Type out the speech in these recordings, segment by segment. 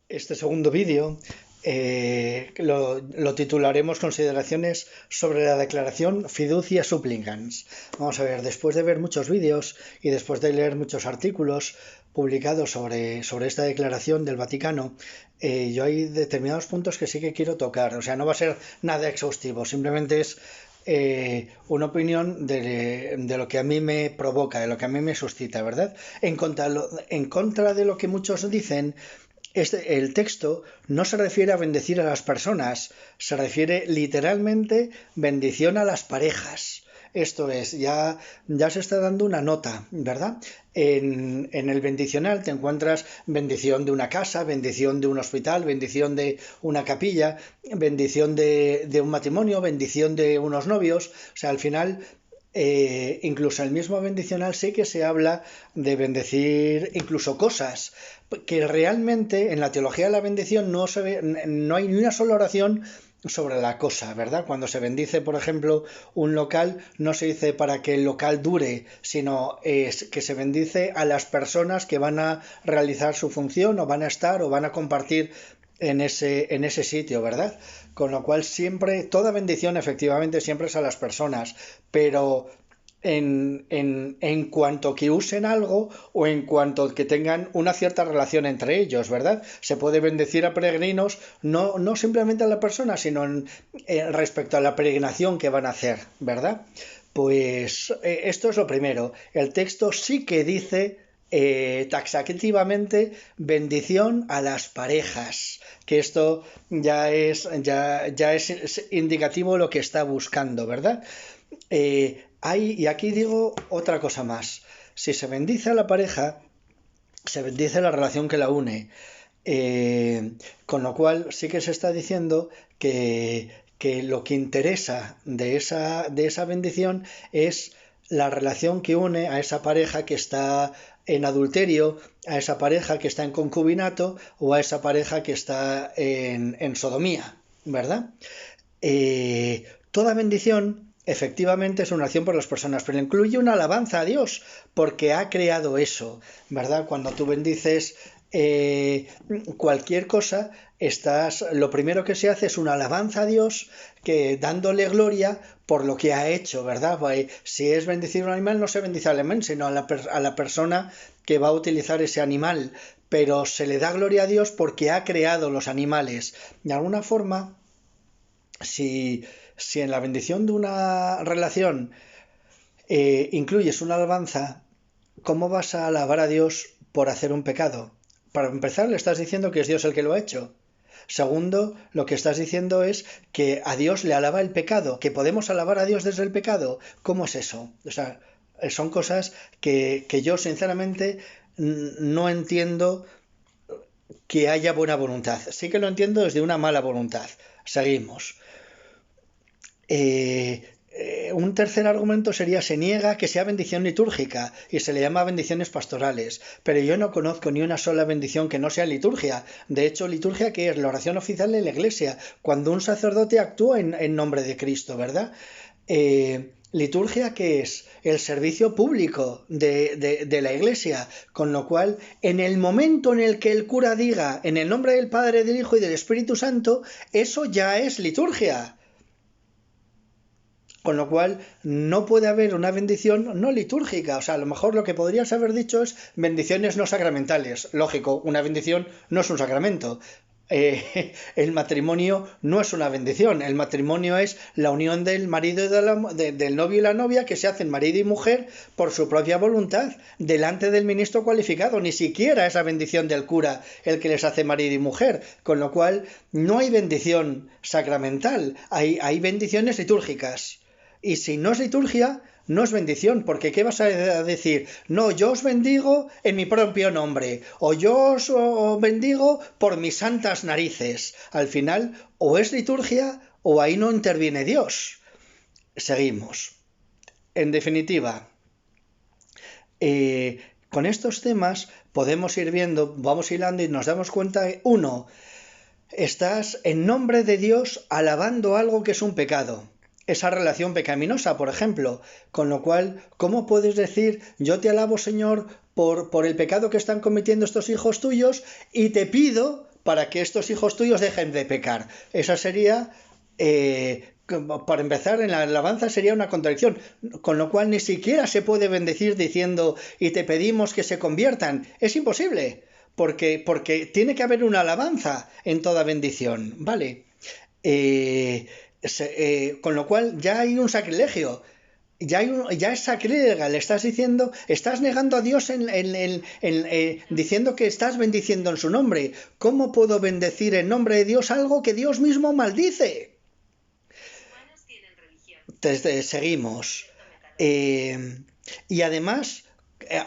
Este segundo vídeo lo titularemos Consideraciones sobre la declaración Fiducia Supplicans. Vamos a ver, después de ver muchos vídeos y después de leer muchos artículos publicados sobre esta declaración del Vaticano, yo hay determinados puntos que sí que quiero tocar. O sea, no va a ser nada exhaustivo, simplemente es una opinión de lo que a mí me provoca, de lo que a mí me suscita, ¿verdad? En contra de lo que muchos dicen, el texto no se refiere a bendecir a las personas, se refiere literalmente bendición a las parejas. Esto es, ya se está dando una nota, ¿verdad? En el bendicional te encuentras bendición de una casa, bendición de un hospital, bendición de una capilla, bendición de un matrimonio, bendición de unos novios. O sea, al final incluso el mismo bendicional sí que se habla de bendecir incluso cosas que realmente en la teología de la bendición no hay ni una sola oración sobre la cosa, ¿verdad? Cuando se bendice, por ejemplo, un local, no se dice para que el local dure, sino es que se bendice a las personas que van a realizar su función o van a estar o van a compartir en ese sitio, ¿verdad? Con lo cual siempre, toda bendición efectivamente siempre es a las personas, pero en cuanto que usen algo o en cuanto que tengan una cierta relación entre ellos, ¿verdad? Se puede bendecir a peregrinos, no simplemente a la persona, sino respecto a la peregrinación que van a hacer, ¿verdad? Pues esto es lo primero. El texto sí que dice taxativamente bendición a las parejas, que esto ya es indicativo de lo que está buscando, ¿verdad? Y aquí digo otra cosa más. Si se bendice a la pareja, se bendice la relación que la une. Con lo cual sí que se está diciendo que lo que interesa de esa bendición es la relación que une a esa pareja que está en adulterio, a esa pareja que está en concubinato o a esa pareja que está en sodomía, ¿verdad? Toda bendición efectivamente es una acción por las personas, pero incluye una alabanza a Dios, porque ha creado eso, ¿verdad? Cuando tú bendices cualquier cosa, lo primero que se hace es una alabanza a Dios, que dándole gloria por lo que ha hecho, ¿verdad? Si es bendecir un animal, no se bendice al animal, sino a la persona que va a utilizar ese animal, pero se le da gloria a Dios porque ha creado los animales. De alguna forma, si en la bendición de una relación incluyes una alabanza, ¿cómo vas a alabar a Dios por hacer un pecado? Para empezar, le estás diciendo que es Dios el que lo ha hecho. Segundo, lo que estás diciendo es que a Dios le alaba el pecado, que podemos alabar a Dios desde el pecado. ¿Cómo es eso? O sea, son cosas que yo sinceramente no entiendo que haya buena voluntad. Sí que lo entiendo desde una mala voluntad. Seguimos. Un tercer argumento sería se niega que sea bendición litúrgica y se le llama bendiciones pastorales, pero yo no conozco ni una sola bendición que no sea liturgia. De hecho, liturgia, ¿qué es? La oración oficial de la Iglesia, cuando un sacerdote actúa en nombre de Cristo, ¿verdad? Liturgia, ¿qué es? El servicio público de la Iglesia, con lo cual en el momento en el que el cura diga en el nombre del Padre, del Hijo y del Espíritu Santo, eso ya es liturgia. Con lo cual no puede haber una bendición no litúrgica. O sea, a lo mejor lo que podrías haber dicho es bendiciones no sacramentales. Lógico, una bendición no es un sacramento. El matrimonio no es una bendición. El matrimonio es la unión del marido y del novio y la novia que se hacen marido y mujer por su propia voluntad delante del ministro cualificado. Ni siquiera esa bendición del cura el que les hace marido y mujer. Con lo cual no hay bendición sacramental. Hay bendiciones litúrgicas. Y si no es liturgia, no es bendición, porque ¿qué vas a decir? No, yo os bendigo en mi propio nombre, o yo os bendigo por mis santas narices. Al final, o es liturgia, o ahí no interviene Dios. Seguimos. En definitiva, con estos temas podemos ir viendo, vamos hilando y nos damos cuenta, uno, estás en nombre de Dios alabando algo que es un pecado. Esa relación pecaminosa, por ejemplo, con lo cual, ¿cómo puedes decir yo te alabo, Señor, por el pecado que están cometiendo estos hijos tuyos y te pido para que estos hijos tuyos dejen de pecar. Esa sería, para empezar, en la alabanza sería una contradicción, con lo cual ni siquiera se puede bendecir diciendo y te pedimos que se conviertan. Es imposible, porque tiene que haber una alabanza en toda bendición, ¿vale? Con lo cual ya hay un sacrilegio. Ya es sacrílega, le estás diciendo, estás negando a Dios diciendo que estás bendiciendo en su nombre. ¿Cómo puedo bendecir en nombre de Dios algo que Dios mismo maldice? Seguimos. Y además,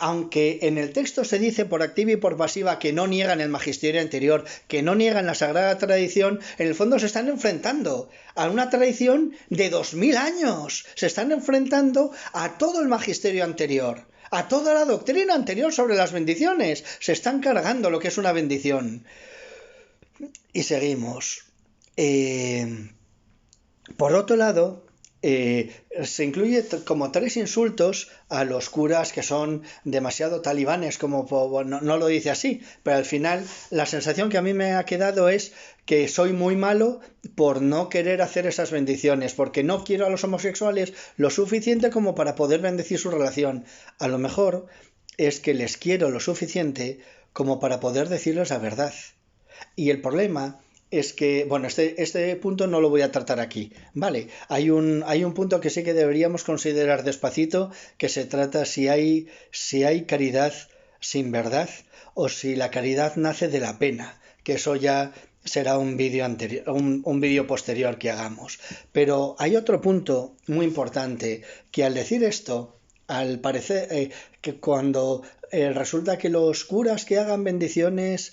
aunque en el texto se dice por activa y por pasiva que no niegan el magisterio anterior, que no niegan la sagrada tradición, en el fondo se están enfrentando a una tradición de 2000 años. Se están enfrentando a todo el magisterio anterior, a toda la doctrina anterior sobre las bendiciones. Se están cargando lo que es una bendición. Y seguimos. Por otro lado, se incluye como 3 insultos a los curas que son demasiado talibanes, como no lo dice así, pero al final la sensación que a mí me ha quedado es que soy muy malo por no querer hacer esas bendiciones, porque no quiero a los homosexuales lo suficiente como para poder bendecir su relación. A lo mejor es que les quiero lo suficiente como para poder decirles la verdad. Y el problema es que, bueno, este punto no lo voy a tratar aquí, ¿vale? Hay un punto que sí que deberíamos considerar despacito, que se trata si hay caridad sin verdad o si la caridad nace de la pena, que eso ya será un vídeo anterior, un vídeo posterior que hagamos. Pero hay otro punto muy importante, que al decir esto, al parecer, que cuando resulta que los curas que hagan bendiciones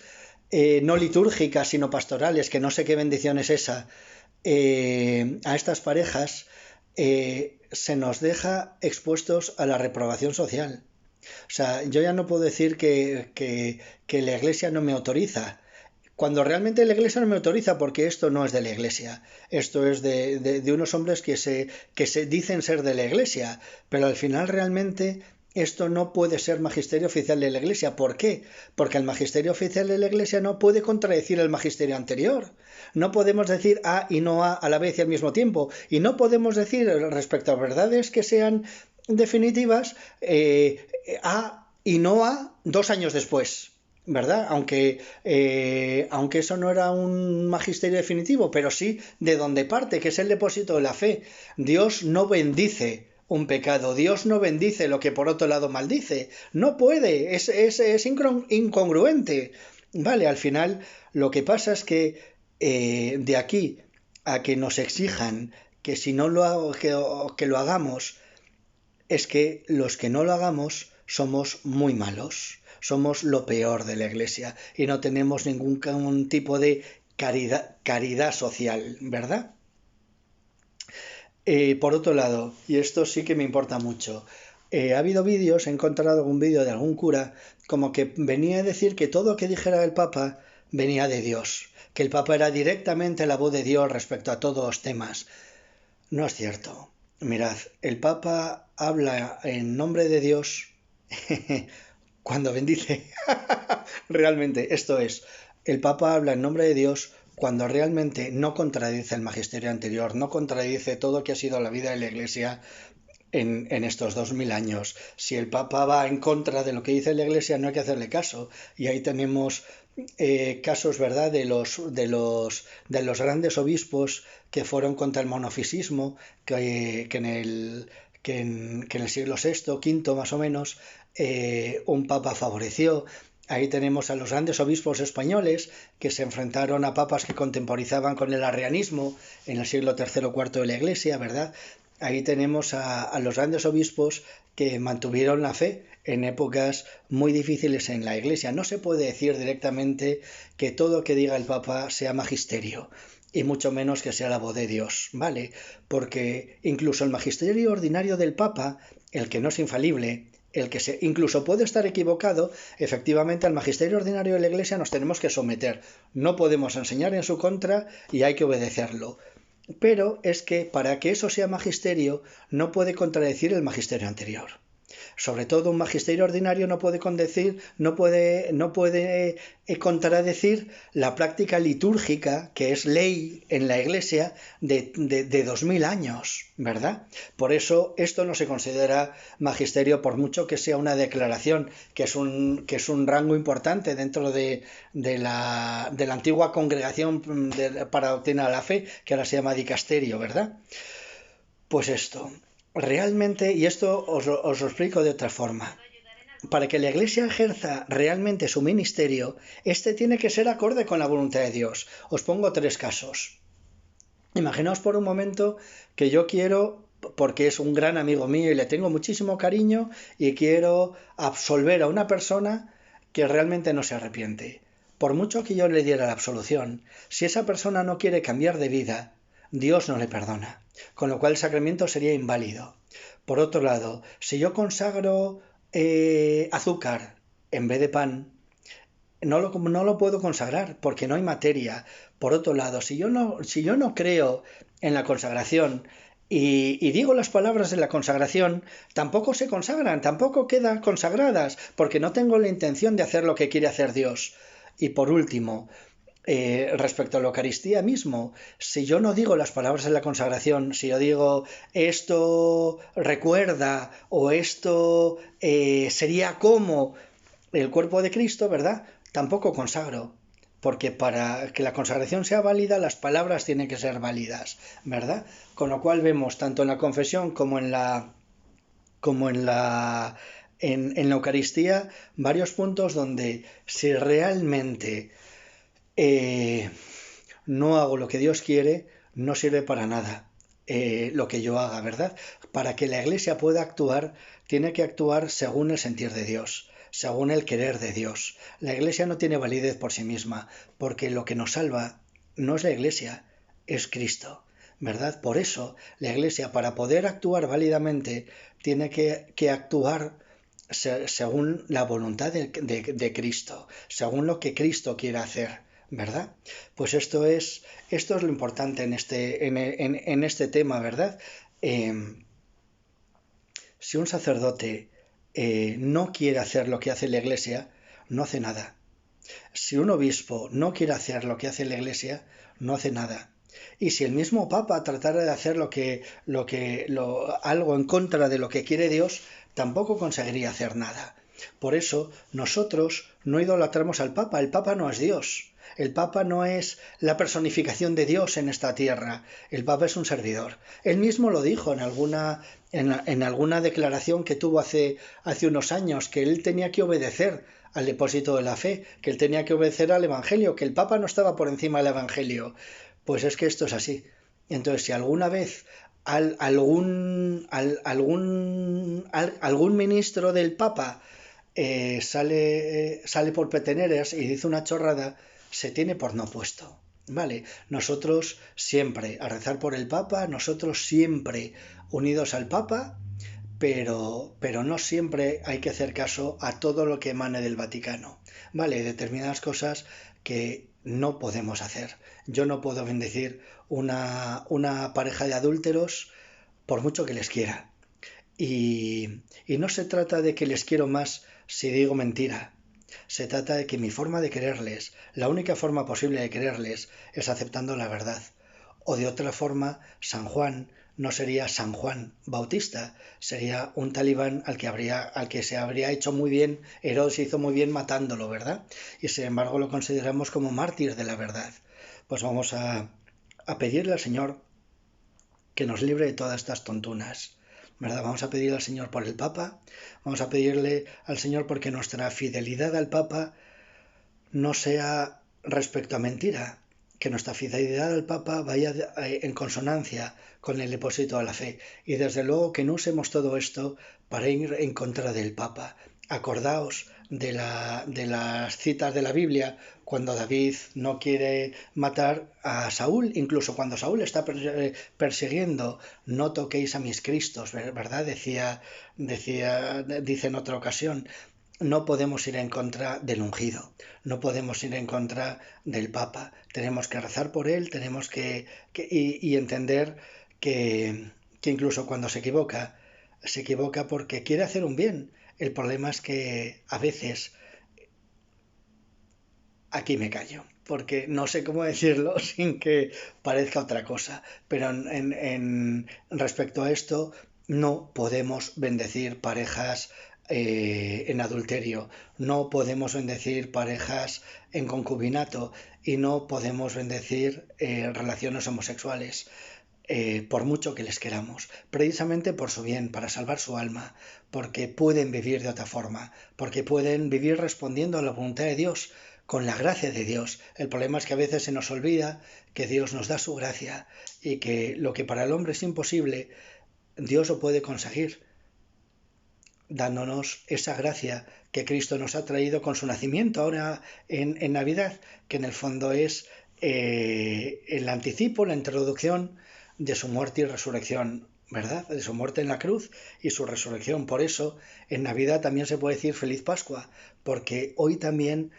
no litúrgicas, sino pastorales, que no sé qué bendición es esa, a estas parejas, se nos deja expuestos a la reprobación social. O sea, yo ya no puedo decir que la Iglesia no me autoriza, cuando realmente la Iglesia no me autoriza, porque esto no es de la Iglesia, esto es de unos hombres que se dicen ser de la Iglesia, pero al final realmente esto no puede ser magisterio oficial de la Iglesia. ¿Por qué? Porque el magisterio oficial de la Iglesia no puede contradecir el magisterio anterior. No podemos decir A y no A la vez y al mismo tiempo. Y no podemos decir respecto a verdades que sean definitivas A y no A 2 años después, ¿verdad? Aunque eso no era un magisterio definitivo, pero sí de donde parte, que es el depósito de la fe. Dios no bendice un pecado, Dios no bendice lo que por otro lado maldice. No puede, es incongruente. Vale, al final lo que pasa es que de aquí a que nos exijan que si no lo hago, que lo hagamos, es que los que no lo hagamos somos muy malos. Somos lo peor de la Iglesia y no tenemos ningún tipo de caridad social, ¿verdad? Por otro lado, y esto sí que me importa mucho, ha habido vídeos, he encontrado algún vídeo de algún cura como que venía a decir que todo lo que dijera el Papa venía de Dios, que el Papa era directamente la voz de Dios respecto a todos los temas. No es cierto. Mirad, el Papa habla en nombre de Dios cuando bendice. Realmente, esto es, el Papa habla en nombre de Dios cuando realmente no contradice el magisterio anterior, no contradice todo lo que ha sido la vida de la Iglesia en estos 2000 años. Si el Papa va en contra de lo que dice la Iglesia, no hay que hacerle caso. Y ahí tenemos casos, ¿verdad?, de los grandes obispos que fueron contra el monofisismo, que en el siglo VI, V más o menos, un papa favoreció. Ahí tenemos a los grandes obispos españoles que se enfrentaron a papas que contemporizaban con el arrianismo en el siglo III o IV de la Iglesia, ¿verdad? Ahí tenemos a los grandes obispos que mantuvieron la fe en épocas muy difíciles en la Iglesia. No se puede decir directamente que todo lo que diga el Papa sea magisterio, y mucho menos que sea la voz de Dios, ¿vale? Porque incluso el magisterio ordinario del Papa, el que no es infalible, el que incluso puede estar equivocado, efectivamente al magisterio ordinario de la Iglesia nos tenemos que someter. No podemos enseñar en su contra y hay que obedecerlo. Pero es que para que eso sea magisterio no puede contradecir el magisterio anterior. Sobre todo un magisterio ordinario no puede contradecir la práctica litúrgica, que es ley en la Iglesia de 2000 años, ¿verdad? Por eso esto no se considera magisterio, por mucho que sea una declaración, que es un rango importante dentro de la antigua congregación para doctrina de la fe, que ahora se llama dicasterio, ¿verdad? Pues esto, realmente, y esto os lo explico de otra forma. Para que la Iglesia ejerza realmente su ministerio, este tiene que ser acorde con la voluntad de Dios. Os pongo 3 casos. Imaginaos por un momento que yo quiero, porque es un gran amigo mío y le tengo muchísimo cariño, y quiero absolver a una persona que realmente no se arrepiente. Por mucho que yo le diera la absolución, si esa persona no quiere cambiar de vida, Dios no le perdona, con lo cual el sacramento sería inválido. Por otro lado, si yo consagro azúcar en vez de pan, no lo puedo consagrar porque no hay materia. Por otro lado, si yo no creo en la consagración y digo las palabras de la consagración, tampoco se consagran, tampoco quedan consagradas, porque no tengo la intención de hacer lo que quiere hacer Dios. Y por último, respecto a la Eucaristía mismo, si yo no digo las palabras de la consagración, si yo digo esto recuerda o esto sería como el cuerpo de Cristo, ¿verdad? Tampoco consagro, porque para que la consagración sea válida, las palabras tienen que ser válidas, ¿verdad? Con lo cual vemos tanto en la confesión como en la Eucaristía varios puntos donde si realmente no hago lo que Dios quiere, no sirve para nada lo que yo haga, ¿verdad? Para que la Iglesia pueda actuar, tiene que actuar según el sentir de Dios, según el querer de Dios. La Iglesia no tiene validez por sí misma, porque lo que nos salva no es la Iglesia, es Cristo, ¿verdad? Por eso la Iglesia, para poder actuar válidamente, tiene que actuar según la voluntad de Cristo, según lo que Cristo quiere hacer, ¿verdad? Pues esto es lo importante en este tema, ¿verdad? Si un sacerdote no quiere hacer lo que hace la Iglesia, no hace nada. Si un obispo no quiere hacer lo que hace la Iglesia, no hace nada. Y si el mismo Papa tratara de hacer algo en contra de lo que quiere Dios, tampoco conseguiría hacer nada. Por eso nosotros no idolatramos al Papa. El Papa no es Dios. El Papa no es la personificación de Dios en esta tierra. El Papa es un servidor. Él mismo lo dijo en alguna declaración que tuvo hace unos años, que él tenía que obedecer al depósito de la fe, que él tenía que obedecer al Evangelio, que el Papa no estaba por encima del Evangelio. Pues es que esto es así. Entonces, si alguna vez algún ministro del Papa sale por peteneras y dice una chorrada, se tiene por no puesto. Vale, nosotros siempre a rezar por el Papa, nosotros siempre unidos al Papa, pero no siempre hay que hacer caso a todo lo que emane del Vaticano. Vale, determinadas cosas que no podemos hacer. Yo no puedo bendecir una pareja de adúlteros por mucho que les quiera. Y no se trata de que les quiero más si digo mentira. Se trata de que mi forma de quererles, la única forma posible de quererles, es aceptando la verdad. O de otra forma, San Juan no sería San Juan Bautista, sería un talibán al que se habría hecho muy bien, Herodes hizo muy bien matándolo, ¿verdad? Y sin embargo lo consideramos como mártir de la verdad. Pues vamos a pedirle al Señor que nos libre de todas estas tontunas, ¿verdad? Vamos a pedirle al Señor por el Papa, vamos a pedirle al Señor porque nuestra fidelidad al Papa no sea respecto a mentira, que nuestra fidelidad al Papa vaya en consonancia con el depósito de la fe. Y desde luego que no usemos todo esto para ir en contra del Papa. Acordaos de las citas de la Biblia cuando David no quiere matar a Saúl, incluso cuando Saúl está persiguiendo, no toquéis a mis Cristos, ¿verdad? Dice en otra ocasión. No podemos ir en contra del ungido, no podemos ir en contra del Papa. Tenemos que rezar por él, tenemos y entender que incluso cuando se equivoca, se equivoca porque quiere hacer un bien. El problema es que a veces, aquí me callo, porque no sé cómo decirlo sin que parezca otra cosa, pero respecto a esto, no podemos bendecir parejas en adulterio, no podemos bendecir parejas en concubinato y no podemos bendecir relaciones homosexuales. Por mucho que les queramos, precisamente por su bien, para salvar su alma, porque pueden vivir de otra forma, porque pueden vivir respondiendo a la voluntad de Dios, con la gracia de Dios. El problema es que a veces se nos olvida que Dios nos da su gracia y que lo que para el hombre es imposible, Dios lo puede conseguir, dándonos esa gracia que Cristo nos ha traído con su nacimiento ahora en Navidad, que en el fondo es el anticipo, la introducción de su muerte y resurrección, ¿verdad? De su muerte en la cruz y su resurrección. Por eso, en Navidad también se puede decir Feliz Pascua, porque hoy también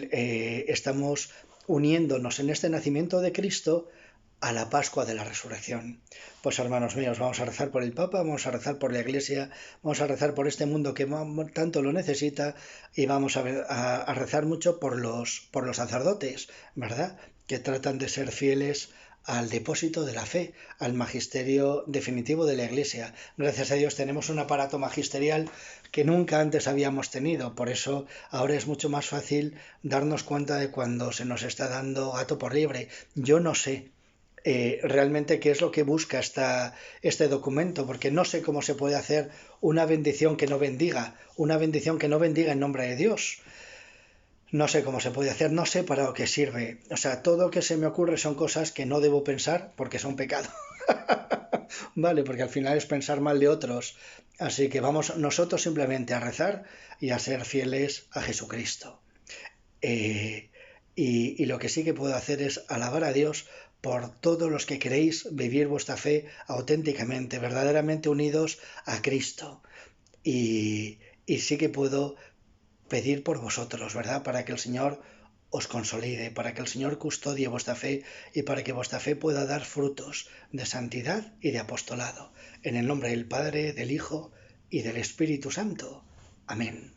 estamos uniéndonos en este nacimiento de Cristo a la Pascua de la Resurrección. Pues hermanos míos, vamos a rezar por el Papa, vamos a rezar por la Iglesia, vamos a rezar por este mundo que tanto lo necesita y vamos a rezar mucho por los sacerdotes, ¿verdad? Que tratan de ser fieles al depósito de la fe, al magisterio definitivo de la Iglesia. Gracias a Dios tenemos un aparato magisterial que nunca antes habíamos tenido, por eso ahora es mucho más fácil darnos cuenta de cuando se nos está dando gato por liebre. Yo no sé realmente qué es lo que busca este documento, porque no sé cómo se puede hacer una bendición que no bendiga, una bendición que no bendiga en nombre de Dios. No sé cómo se puede hacer, no sé para lo que sirve. O sea, todo lo que se me ocurre son cosas que no debo pensar porque son pecado. Vale, porque al final es pensar mal de otros. Así que vamos nosotros simplemente a rezar y a ser fieles a Jesucristo. Y lo que sí que puedo hacer es alabar a Dios por todos los que queréis vivir vuestra fe auténticamente, verdaderamente unidos a Cristo. Y sí que puedo pedir por vosotros, ¿verdad? Para que el Señor os consolide, para que el Señor custodie vuestra fe y para que vuestra fe pueda dar frutos de santidad y de apostolado. En el nombre del Padre, del Hijo y del Espíritu Santo. Amén.